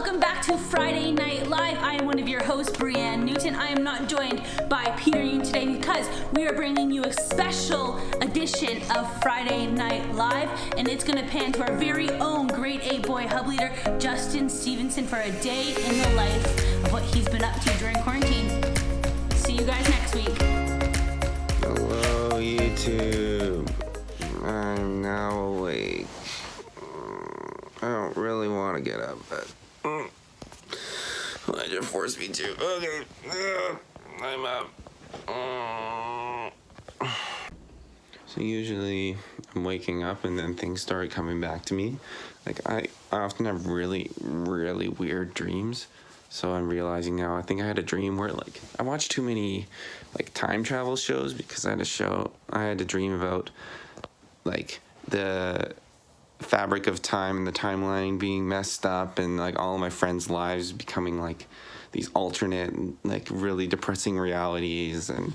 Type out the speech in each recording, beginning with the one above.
welcome back to Friday Night Live. I am one of your hosts, Brianne Newton. I am not joined by Peter Yoon today because we are bringing you a special edition of Friday Night Live, and it's going to pan to our very own grade 8 boy hub leader, Justin Stevenson, for a day in the life of what he's been up to during quarantine. See you guys next week. Hello, YouTube. I'm now awake. I don't really want to get up, but I just forced me to. Okay, I'm up. So usually I'm waking up and then things start coming back to me. Like I often have really weird dreams. So I'm realizing now, I think I had a dream where like I watched too many like time travel shows because I had a dream about like the fabric of time and the timeline being messed up and like all of my friends' lives becoming like these alternate like really depressing realities, and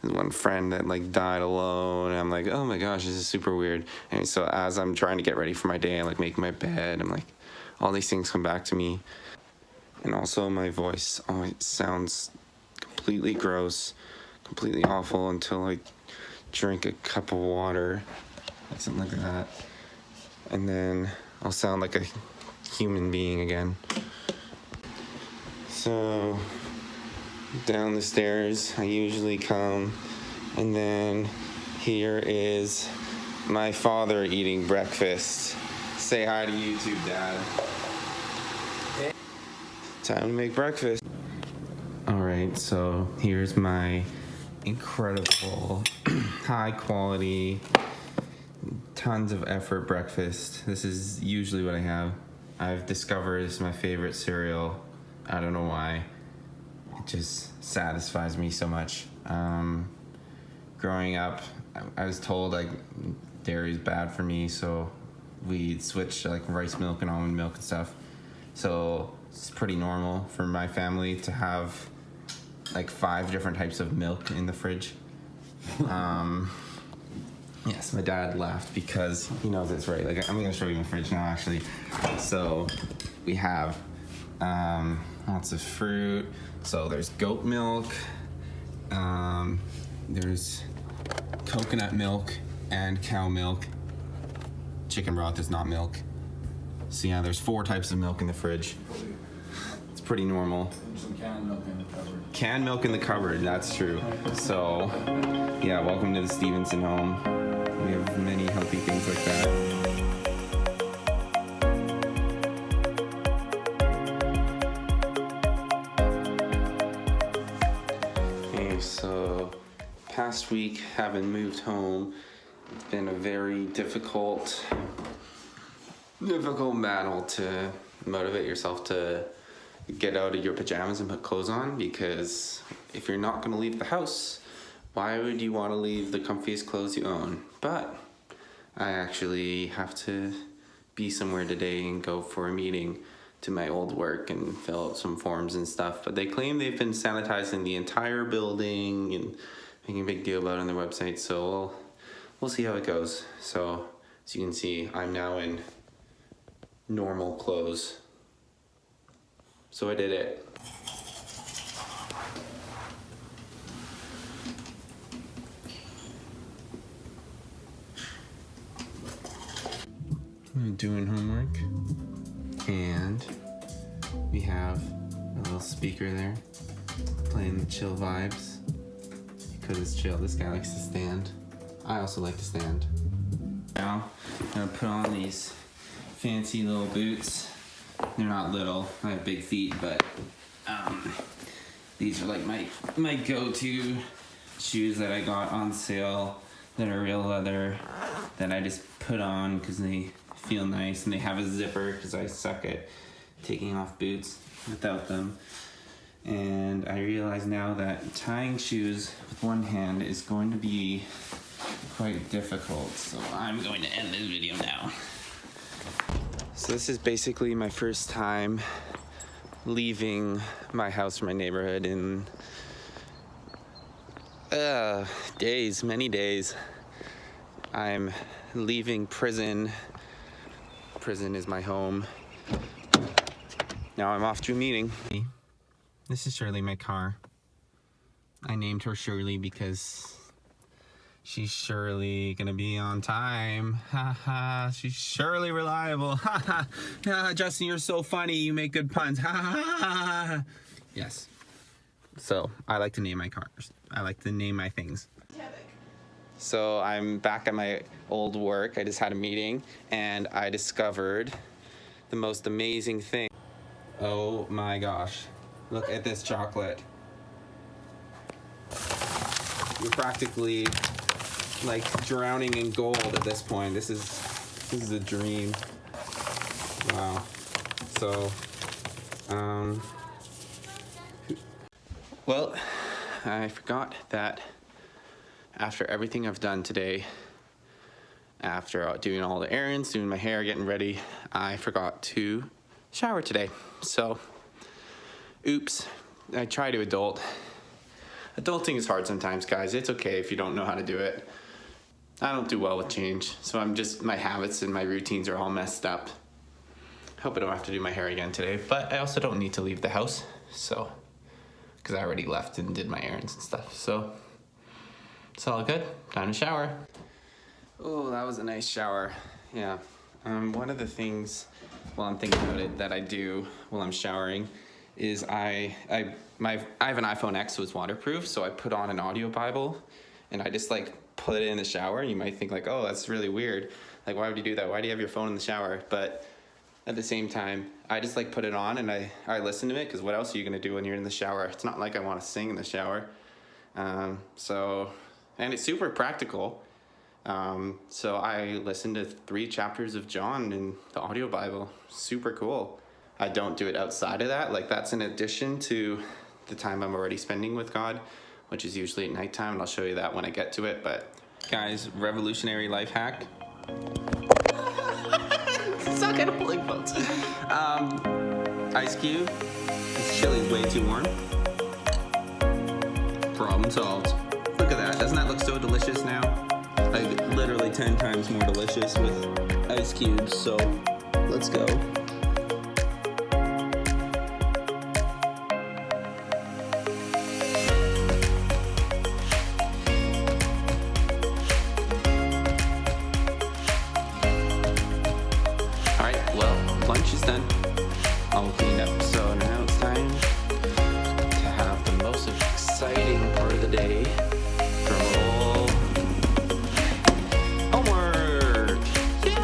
there's one friend that like died alone, and I'm like, oh my gosh, this is super weird. And so as I'm trying to get ready for my day, I like make my bed, I'm like, all these things come back to me. And also my voice always sounds completely gross, completely awful until I drink a cup of water, like something like that. And then I'll sound like a human being again. So down the stairs I usually come, and then here is my father eating breakfast. Say hi to YouTube, Dad. Time to make breakfast. Alright, so here's my incredible, high quality, tons of effort breakfast. This is usually what I have. I've discovered it's my favorite cereal. I don't know why. It just satisfies me so much. Growing up, I was told like dairy is bad for me, so we switched to like rice milk and almond milk and stuff. So it's pretty normal for my family to have like 5 different types of milk in the fridge. Yes, my dad laughed because he knows it's right. Like, I'm gonna show you my fridge now, actually. So we have lots of fruit. So there's goat milk, there's coconut milk and cow milk. Chicken broth is not milk. So yeah, there's 4 types of milk in the fridge. It's pretty normal. And some canned milk in the cupboard. Canned milk in the cupboard, that's true. So yeah, welcome to the Stevenson home. We have many healthy things like that. Okay, so past week, having moved home, it's been a very difficult battle to motivate yourself to get out of your pajamas and put clothes on, because if you're not going to leave the house, why would you want to leave the comfiest clothes you own? But I actually have to be somewhere today and go for a meeting to my old work and fill out some forms and stuff. But they claim they've been sanitizing the entire building and making a big deal about it on their website. So we'll see how it goes. So as you can see, I'm now in normal clothes. So I did it. I'm doing homework, and we have a little speaker there playing the chill vibes because it's chill. This guy likes to stand. I also like to stand. Now I'm gonna put on these fancy little boots. They're not little, I have big feet, but these are like my go-to shoes that I got on sale that are real leather that I just put on because they feel nice, and they have a zipper because I suck at taking off boots without them. And I realize now that tying shoes with one hand is going to be quite difficult, so I'm going to end this video now. So this is basically my first time leaving my house from my neighborhood in many days. I'm leaving prison. Prison is my home. Now I'm off to a meeting. This is Shirley, my car. I named her Shirley because she's surely gonna be on time. Ha ha, she's surely reliable. Ha ha, Justin, you're so funny. You make good puns. Ha ha ha. Yes. So I like to name my cars. I like to name my things. So I'm back at my old work. I just had a meeting and I discovered the most amazing thing. Oh my gosh. Look at this chocolate. You're practically like drowning in gold at this point. This is a dream. Wow. So, well, I forgot that after everything I've done today, after doing all the errands, doing my hair, getting ready, I forgot to shower today. So, oops, I try to adult. Adulting is hard sometimes, guys. It's okay if you don't know how to do it. I don't do well with change, so my habits and my routines are all messed up. Hope I don't have to do my hair again today, but I also don't need to leave the house, so, because I already left and did my errands and stuff, so it's all good. Time to shower. Oh, that was a nice shower. Yeah. One of the things, while I'm thinking about it, that I do while I'm showering is I have an iPhone X, so it's waterproof, so I put on an audio Bible and I just like put it in the shower. You might think like, oh, that's really weird. Like, why would you do that? Why do you have your phone in the shower? But at the same time, I just like put it on and I listen to it, because what else are you gonna do when you're in the shower? It's not like I want to sing in the shower. And it's super practical. So I listened to 3 chapters of John in the audio Bible. Super cool. I don't do it outside of that. Like, that's in addition to the time I'm already spending with God, which is usually at nighttime, and I'll show you that when I get to it. But guys, revolutionary life hack. Suck at pulling boats. Ice cube. This chili's way too warm. Problem solved. Look at that. Doesn't that look so delicious now? Like literally 10 times more delicious with ice cubes. So let's go. Lunch is done, all cleaned up, so now it's time to have the most exciting part of the day. Drum roll. Homework! Yay!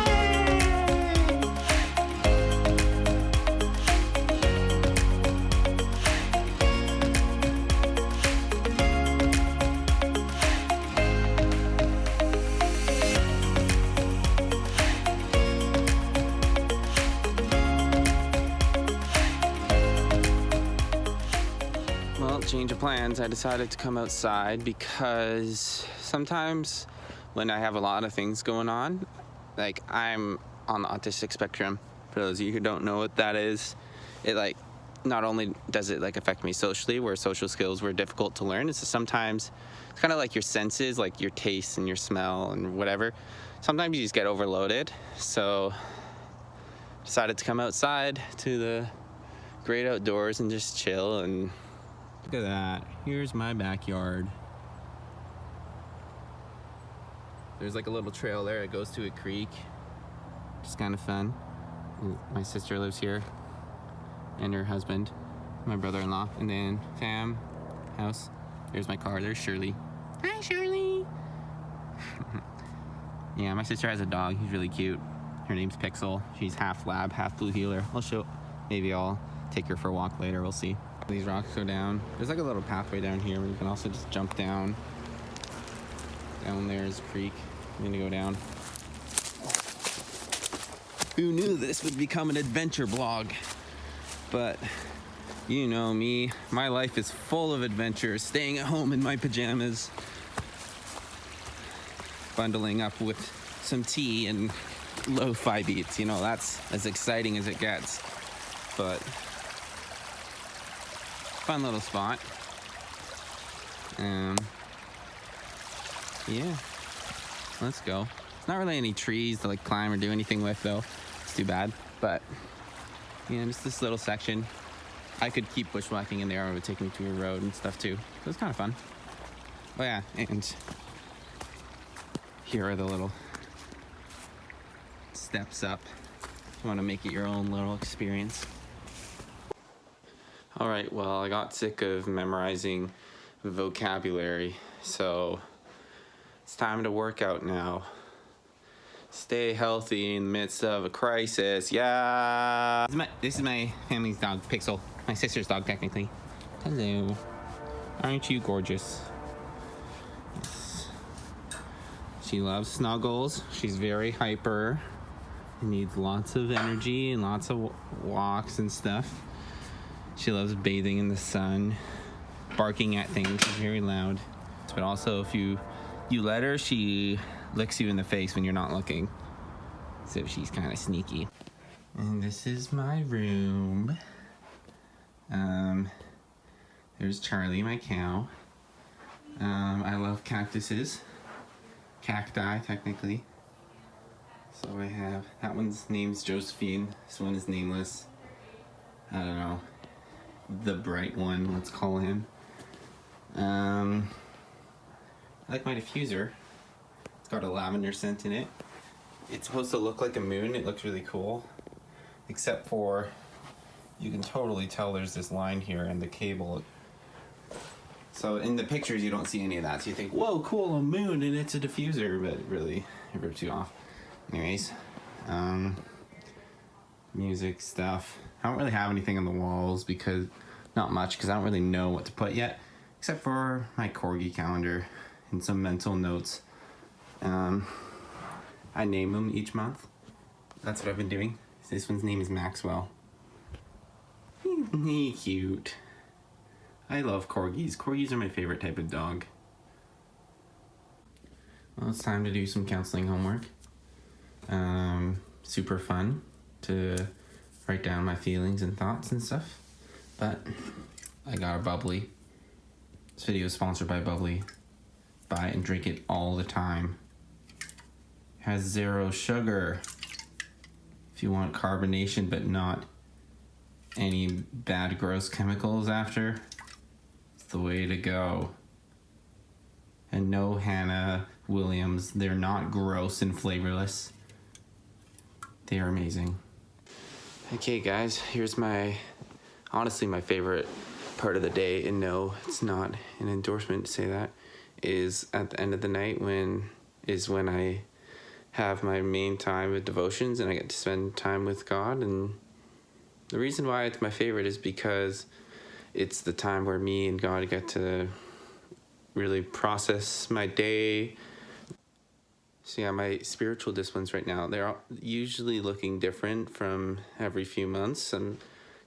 Well, change of plans. I decided to come outside because sometimes when I have a lot of things going on, like I'm on the autistic spectrum. For those of you who don't know what that is, it like not only does it like affect me socially, where social skills were difficult to learn, it's just sometimes it's kind of like your senses, like your taste and your smell and whatever. Sometimes you just get overloaded. So decided to come outside to the great outdoors and just chill. And look at that. Here's my backyard. There's like a little trail there. It goes to a creek. It's kind of fun. My sister lives here, and her husband, my brother-in-law, and then fam, house. There's my car. There's Shirley. Hi, Shirley. Yeah, my sister has a dog. He's really cute. Her name's Pixel. She's half lab, half blue heeler. Maybe I'll take her for a walk later. We'll see. These rocks go down. There's like a little pathway down here where you can also just jump down. Down there is a creek. I'm gonna go down. Who knew this would become an adventure blog? But you know me, my life is full of adventures. Staying at home in my pajamas, bundling up with some tea and lo-fi beats. You know, that's as exciting as it gets. But fun little spot. Yeah, let's go. It's not really any trees to like climb or do anything with though. It's too bad, but Yeah, just this little section. I could keep bushwhacking in there, or it would take me to a road and stuff too. So it's kind of fun. Oh yeah, and here are the little steps up. If you want to make it your own little experience. All right, well, I got sick of memorizing vocabulary, so it's time to work out now. Stay healthy in the midst of a crisis. Yeah. This is my family's dog, Pixel. My sister's dog, technically. Hello. Aren't you gorgeous? Yes. She loves snuggles. She's very hyper. Needs lots of energy and lots of walks and stuff. She loves bathing in the sun, barking at things. She's very loud. But also, if you let her, she licks you in the face when you're not looking. So she's kind of sneaky. And this is my room. There's Charlie, my cow. I love cactuses. Cacti, technically. So I have, that one's name's Josephine. This one is nameless. I don't know. The bright one, let's call him. I like my diffuser. It's got a lavender scent in it. It's supposed to look like a moon. It looks really cool. Except for, you can totally tell there's this line here and the cable. So in the pictures you don't see any of that. So you think, whoa, cool, a moon and it's a diffuser, but really, it rips you off. Anyways, music stuff. I don't really have anything on the walls because, not much, because I don't really know what to put yet. Except for my corgi calendar and some mental notes. I name them each month. That's what I've been doing. This one's name is Maxwell. He's cute. I love corgis. Corgis are my favorite type of dog. Well, it's time to do some counseling homework. Super fun to write down my feelings and thoughts and stuff. But I got a bubbly. This video is sponsored by Bubbly. Buy it and drink it all the time. Has 0 sugar. If you want carbonation but not any bad gross chemicals after, it's the way to go. And no Hannah Williams. They're not gross and flavorless. They are amazing. Okay guys, here's honestly my favorite part of the day, and no, it's not an endorsement to say that, is at the end of the night when I have my main time with devotions and I get to spend time with God. And the reason why it's my favorite is because it's the time where me and God get to really process my day. So yeah, my spiritual disciplines right now, they're usually looking different from every few months. I'm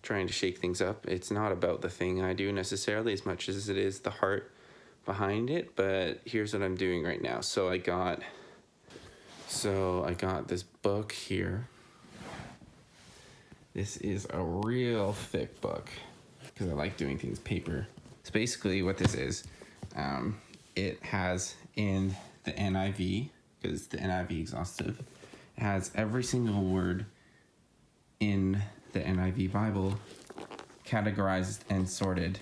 trying to shake things up. It's not about the thing I do necessarily as much as it is the heart behind it, but here's what I'm doing right now. So I got this book here. This is a real thick book because I like doing things paper. So basically what this is, it has in the NIV, because the NIV exhaustive, it has every single word in the NIV Bible categorized and sorted.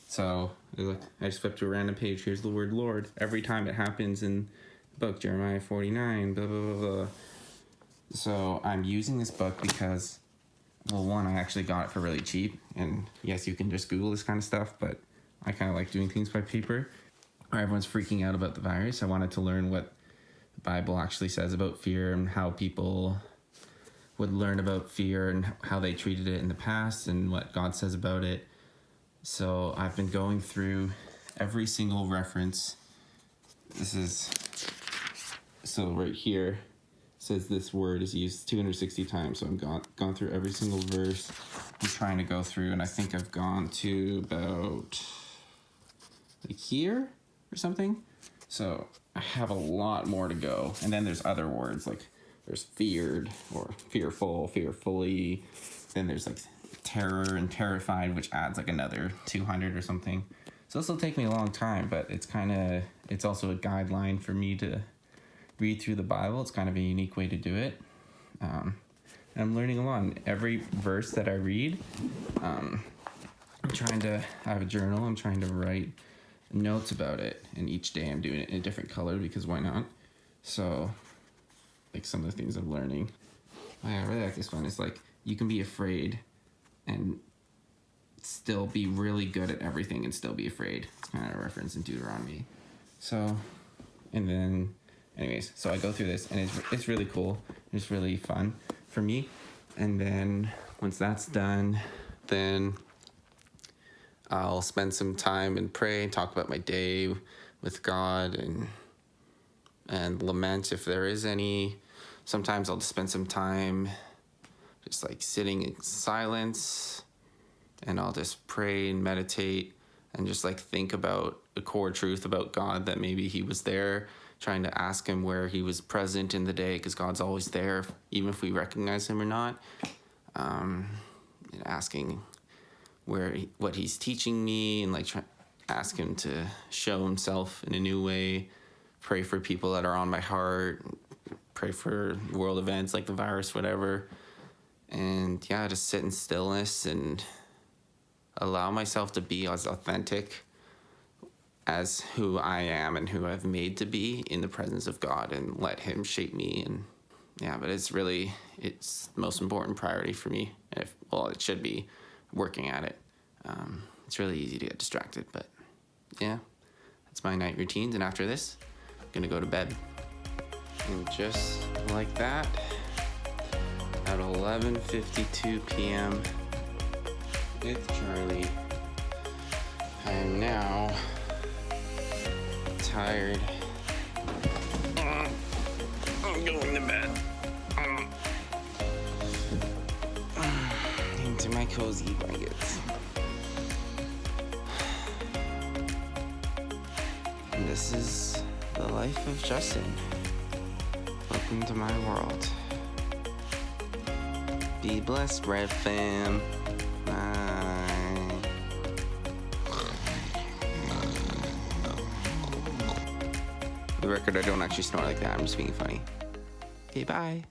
So look, I just flipped to a random page. Here's the word Lord. Every time it happens in the book, Jeremiah 49, blah, blah, blah, blah. So I'm using this book because, well, one, I actually got it for really cheap. And yes, you can just Google this kind of stuff, but I kind of like doing things by paper. Everyone's freaking out about the virus. I wanted to learn what the Bible actually says about fear and how people would learn about fear and how they treated it in the past and what God says about it. So I've been going through every single reference. So right here says this word is used 260 times. So I've gone through every single verse. I'm trying to go through, and I think I've gone to about like here or something. So I have a lot more to go. And then there's other words like there's feared or fearful, fearfully. Then there's like terror and terrified, which adds like another 200 or something. So this will take me a long time, but it's also a guideline for me to read through the Bible. It's kind of a unique way to do it. And I'm learning a lot. And every verse that I read, I have a journal. I'm trying to write notes about it. And each day I'm doing it in a different color because why not? So, like some of the things I'm learning. Oh, yeah, I really like this one. It's like, you can be afraid and still be really good at everything and still be afraid. It's kind of a reference in Deuteronomy. So, and then, anyways, so I go through this and it's really cool. It's really fun for me. And then once that's done, then I'll spend some time and pray and talk about my day with God and lament if there is any. Sometimes I'll just spend some time just like sitting in silence, and I'll just pray and meditate and just like think about a core truth about God, that maybe he was there, trying to ask him where he was present in the day, because God's always there, even if we recognize him or not. And asking what he's teaching me, and like ask him to show himself in a new way. Pray for people that are on my heart. Pray for world events like the virus, whatever. And yeah, just sit in stillness and allow myself to be as authentic as who I am and who I've made to be in the presence of God, and let him shape me. And yeah, but it's the most important priority for me. It should be working at it. It's really easy to get distracted, but yeah, that's my night routines. And after this, I'm gonna go to bed. And just like that, at 11:52 p.m. with Charlie, I am now tired. I'm going to bed. Into my cozy blankets. And this is the life of Justin. Welcome to my world. Be blessed, Red Fam. Bye. For the record, I don't actually snore like that. I'm just being funny. Okay, bye.